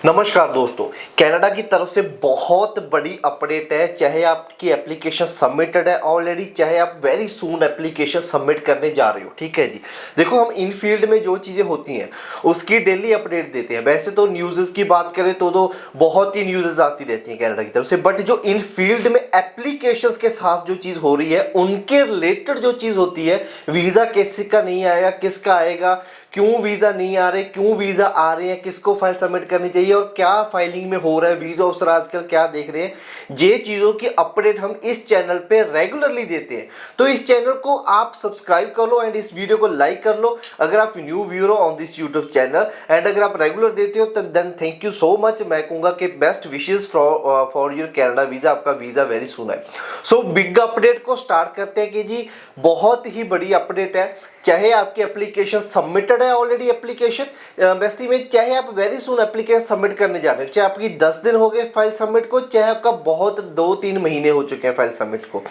नमस्कार दोस्तों, कनाडा की तरफ से बहुत बड़ी अपडेट है। चाहे आपकी एप्लीकेशन सबमिटेड है ऑलरेडी, चाहे आप वेरी सून एप्लीकेशन सबमिट करने जा रहे हो, ठीक है जी। देखो, हम इन फील्ड में जो चीज़ें होती हैं उसकी डेली अपडेट देते हैं। वैसे तो न्यूज़ की बात करें तो बहुत ही न्यूज़ आती रहती हैं कनाडा की तरफ से, बट जो इन फील्ड में एप्लीकेशन के साथ जो चीज़ हो रही है उनके रिलेटेड जो चीज़ होती है, वीज़ा किसका नहीं आएगा, किसका आएगा, क्यों वीज़ा नहीं आ रहे, क्यों वीज़ा आ रहे हैं, किसको फाइल सबमिट करनी चाहिए और क्या फाइलिंग में हो रहा है, वीज़ा ऑफिसर आजकल क्या देख रहे हैं, ये चीज़ों की अपडेट हम इस चैनल पे रेगुलरली देते हैं। तो इस चैनल को आप सब्सक्राइब कर लो एंड इस वीडियो को लाइक कर लो अगर आप न्यू व्यूअर हो on this YouTube channel. And अगर आप रेगुलर देते हो तो then thank you so much. मैं कहूँगा कि best wishes for your Canada visa. आपका वीज़ा वेरी सून है। सो बिग अपडेट को स्टार्ट करते हैं कि जी बहुत ही बड़ी अपडेट है। चाहे आपकी एप्लीकेशन सबमिटेड है ऑलरेडी एप्लीकेशन वैसे में, चाहे आप वेरी सून एप्लीकेशन सबमिट करने जा रहे हो, चाहे आपकी 10 दिन हो गए फाइल सबमिट को, चाहे आपका बहुत 2-3 महीने हो चुके हैं फाइल सबमिट को।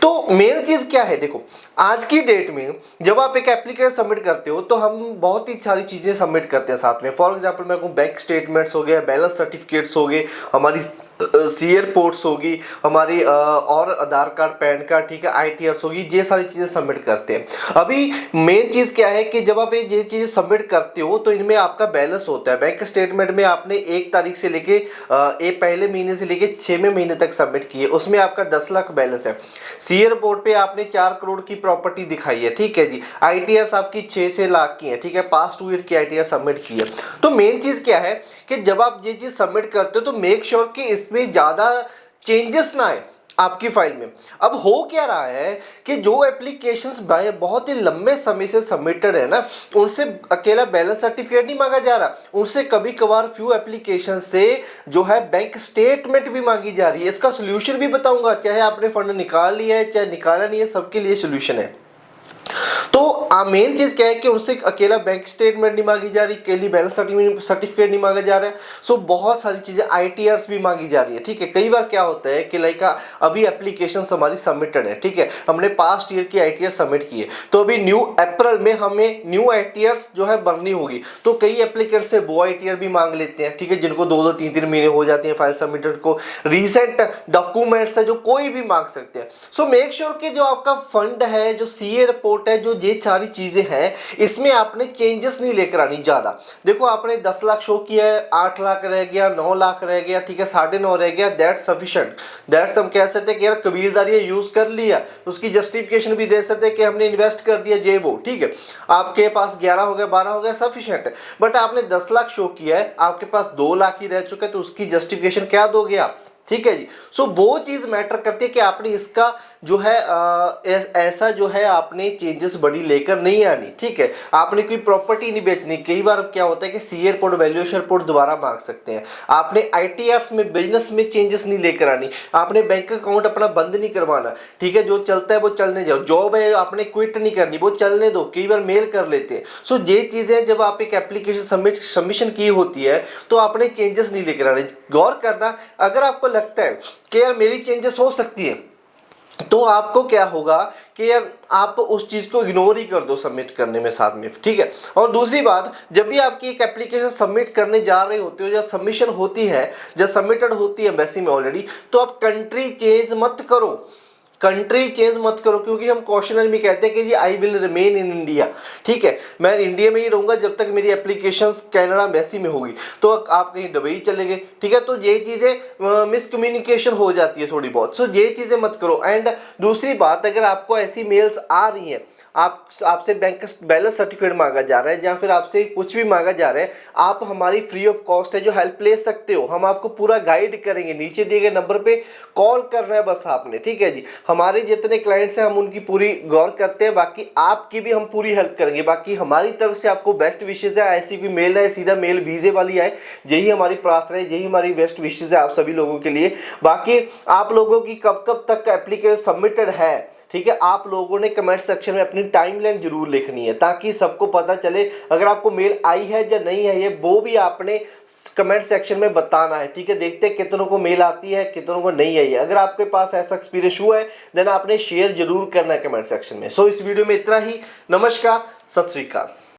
तो मेन चीज़ क्या है, देखो आज की डेट में जब आप एक एप्लीकेशन सबमिट करते हो तो हम बहुत ही सारी चीज़ें सबमिट करते हैं साथ में। फॉर एग्जांपल मैं कहूँ बैंक स्टेटमेंट्स हो गया, बैलेंस सर्टिफिकेट्स हो गए, हमारी सी रिपोर्ट्स होगी, हमारी और आधार कार्ड, पैन कार्ड, ठीक है, ITRs होगी, ये सारी चीज़ें सबमिट करते हैं। अभी मेन चीज़ क्या है कि जब आप ये चीज़ें सबमिट करते हो तो इनमें आपका बैलेंस होता है। बैंक स्टेटमेंट में आपने 1 तारीख से लेके पहले महीने से लेके 6वें महीने तक सबमिट किए, उसमें आपका 10 लाख बैलेंस है। सी रिपोर्ट पे आपने 4 करोड़ की प्रॉपर्टी दिखाई है, ठीक है जी। ITRs आपकी 6 से लाख की है, ठीक है, पास्ट 2 ईयर की ITR सबमिट की है। तो मेन चीज़ क्या है कि जब आप ये चीज़ सबमिट करते हो तो मेक श्योर कि इसमें ज़्यादा चेंजेस ना आए आपकी फाइल में। अब हो क्या रहा है कि जो एप्लीकेशंस बहुत ही लंबे समय से सबमिटेड है ना, उनसे अकेला बैलेंस सर्टिफिकेट नहीं मांगा जा रहा, उनसे कभी कभार फ्यू एप्लीकेशन से जो है बैंक स्टेटमेंट भी मांगी जा रही है। इसका सोल्यूशन भी बताऊंगा, चाहे आपने फंड निकाल लिया है चाहे निकाला नहीं है, सबके लिए सोल्यूशन है। तो मेन चीज क्या है कि उनसे अकेला बैंक स्टेटमेंट नहीं मांगी जा रही, अकेली बैलेंस सर्टिफिकेट नहीं मांगा जा रहा है। सो बहुत सारी चीजें ITRs भी मांगी जा रही है, ठीक है। कई बार क्या होता है कि लाइक अभी एप्लीकेशन हमारी सबमिटेड है, ठीक है, हमने पास्ट ईयर की ITR सबमिट की है, तो अभी न्यू अप्रैल में हमें न्यू ITRs जो है भरनी होगी। तो कई एप्लीकेंट से वो ITR भी मांग लेते हैं, ठीक है, जिनको 2-2, 3-3 महीने हो जाते हैं फाइल सबमिटेड को। रिसेंट डॉक्यूमेंट्स है जो कोई भी मांग सकते हैं। सो मेक श्योर कि जो आपका फंड है, जो CA रिपोर्ट है, जो ये सारी चीजें हैं, इसमें आपने चेंजेस नहीं लेकर आनी ज्यादा। देखो आपने 10 लाख शो किया है, 8 लाख रह गया, 9 लाख रह गया, ठीक है, 9.5 रह गया, दैट्स सफिशिएंट। दैट्स हम कह सकते हैं कि यार कबीलदारी यूज कर लिया, उसकी जस्टिफिकेशन भी दे सकते हैं कि हमने इन्वेस्ट कर दिया जे वो, ठीक है। आपके पास 11 हो गया, 12 हो गया, सफिशिएंट है। बट आपने 10 लाख शो किया है, आपके पास 2 लाख ही रह चुके हैं, तो उसकी जस्टिफिकेशन क्या दोगे आप, ठीक है जी। सो वो चीज मैटर करती है कि आपने इसका जो है ऐसा जो है आपने चेंजेस बड़ी लेकर नहीं आनी, ठीक है। आपने कोई प्रॉपर्टी नहीं बेचनी। कई बार क्या होता है कि CA रिपोर्ट, वैल्यूएशन रिपोर्ट दोबारा मांग सकते हैं। आपने ITRs में, बिजनेस में चेंजेस नहीं लेकर आनी। आपने बैंक अकाउंट अपना बंद नहीं करवाना, ठीक है, जो चलता है वो चलने जाओ। जॉब है आपने क्विट नहीं करनी, वो चलने दो। कई बार मेल कर लेते हैं। सो ये चीजें जब आप एक एप्लीकेशन सबमिशन की होती है तो आपने चेंजेस नहीं लेकर आने। गौर करना, अगर आपको लगता है कि यार मेरी चेंजेस हो सकती है, तो आपको क्या होगा कि यार आप उस चीज को इग्नोर ही कर दो सबमिट करने में साथ में, ठीक है। और दूसरी बात, जब भी आपकी एक एप्लीकेशन सबमिट करने जा रहे होते हो, जब सबमिशन होती है, जब सबमिटेड होती है एम्बेसी में ऑलरेडी, तो आप कंट्री चेंज मत करो, कंट्री चेंज मत करो, क्योंकि हम क्वेश्चनर में कहते हैं कि जी I will remain in India, ठीक है, मैं इंडिया में ही रहूंगा जब तक मेरी एप्लीकेशन कनाडा एम्बेसी में होगी। तो आप कहीं दुबई चले गए, ठीक है, तो ये चीजें मिसकम्युनिकेशन हो जाती है थोड़ी बहुत। सो ये चीजें मत करो। एंड दूसरी बात, अगर आपको ऐसी मेल्स आ रही हैं, आपसे बैंक बैलेंस सर्टिफिकेट मांगा जा रहा है या फिर आपसे कुछ भी मांगा जा रहा है, आप हमारी फ्री ऑफ कॉस्ट है जो हेल्प ले सकते हो। हम आपको पूरा गाइड करेंगे। नीचे दिए गए नंबर पे कॉल करना है बस आपने, ठीक है जी। हमारे जितने क्लाइंट्स हैं हम उनकी पूरी गौर करते हैं, बाकी आपकी भी हम पूरी हेल्प करेंगे। बाकी हमारी तरफ से आपको बेस्ट विशेष है। ऐसी कोई मेल है सीधा मेल वीजे वाली आए, यही हमारी प्रार्थना है, यही हमारी बेस्ट विशेष है आप सभी लोगों के लिए। बाकी आप लोगों की कब कब तक एप्लीकेशन सबमिटेड है, ठीक है, आप लोगों ने कमेंट सेक्शन में अपनी टाइमलाइन जरूर लिखनी है ताकि सबको पता चले। अगर आपको मेल आई है या नहीं है, ये वो भी आपने कमेंट सेक्शन में बताना है, ठीक है। देखते हैं कितनों को मेल आती है, कितनों को नहीं आई है। अगर आपके पास ऐसा एक्सपीरियंस हुआ है देन आपने शेयर जरूर करना है कमेंट सेक्शन में। सो इस वीडियो में इतना ही। नमस्कार, सत श्री अकाल।